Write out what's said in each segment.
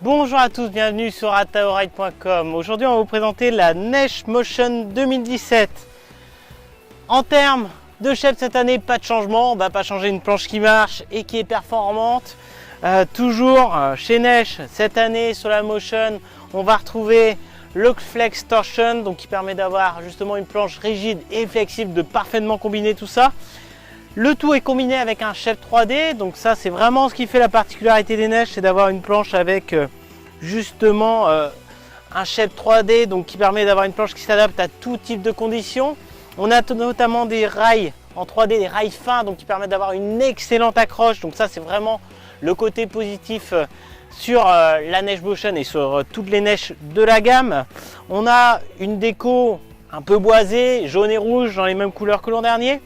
Bonjour à tous, bienvenue sur ataoride.com. Aujourd'hui on va vous présenter la Neige Motion 2017. En termes de shape cette année, pas de changement, on va pas changer une planche qui marche et qui est performante. Toujours chez Neige cette année sur la Motion, on va retrouver le Flex Torsion, donc qui permet d'avoir justement une planche rigide et flexible, de parfaitement combiner tout ça. Le tout est combiné avec un shape 3D, donc ça c'est vraiment ce qui fait la particularité des neiges, c'est d'avoir une planche avec justement un shape 3D, donc qui permet d'avoir une planche qui s'adapte à tout type de conditions. On a notamment des rails en 3D, des rails fins, donc qui permettent d'avoir une excellente accroche, donc ça c'est vraiment le côté positif sur la Neige Motion et sur toutes les neiges de la gamme. On a une déco un peu boisée, jaune et rouge, dans les mêmes couleurs que l'an dernier.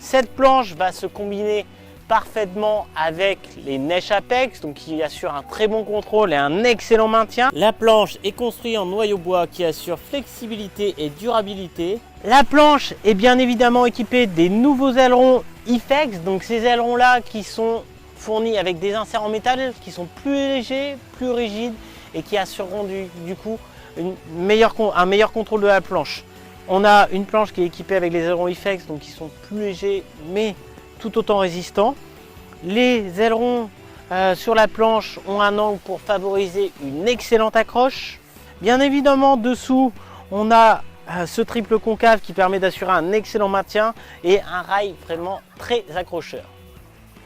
Cette planche va se combiner parfaitement avec les Neige Apex, donc qui assure un très bon contrôle et un excellent maintien. La planche est construite en noyau bois qui assure flexibilité et durabilité. La planche est bien évidemment équipée des nouveaux ailerons IFEX, donc ces ailerons là qui sont fournis avec des inserts en métal qui sont plus légers, plus rigides et qui assureront du coup un meilleur contrôle de la planche. On a une planche qui est équipée avec les ailerons IFEX, donc qui sont plus légers mais tout autant résistants. Les ailerons sur la planche ont un angle pour favoriser une excellente accroche. Bien évidemment, dessous, on a ce triple concave qui permet d'assurer un excellent maintien et un rail vraiment très accrocheur.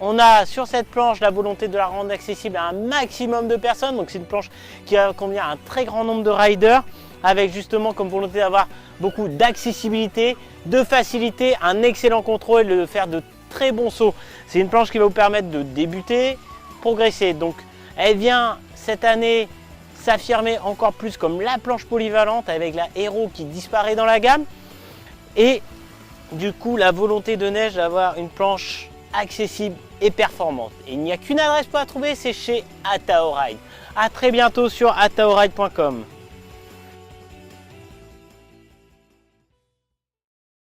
On a sur cette planche la volonté de la rendre accessible à un maximum de personnes, donc c'est une planche qui convient à un très grand nombre de riders, avec justement comme volonté d'avoir beaucoup d'accessibilité, de facilité, un excellent contrôle et de faire de très bons sauts. C'est une planche qui va vous permettre de débuter, progresser. Donc elle vient cette année s'affirmer encore plus comme la planche polyvalente avec la Hero qui disparaît dans la gamme. Et du coup la volonté de Neige d'avoir une planche accessible et performante. Et il n'y a qu'une adresse pour la trouver, c'est chez Ataoride. A très bientôt sur ataoride.com.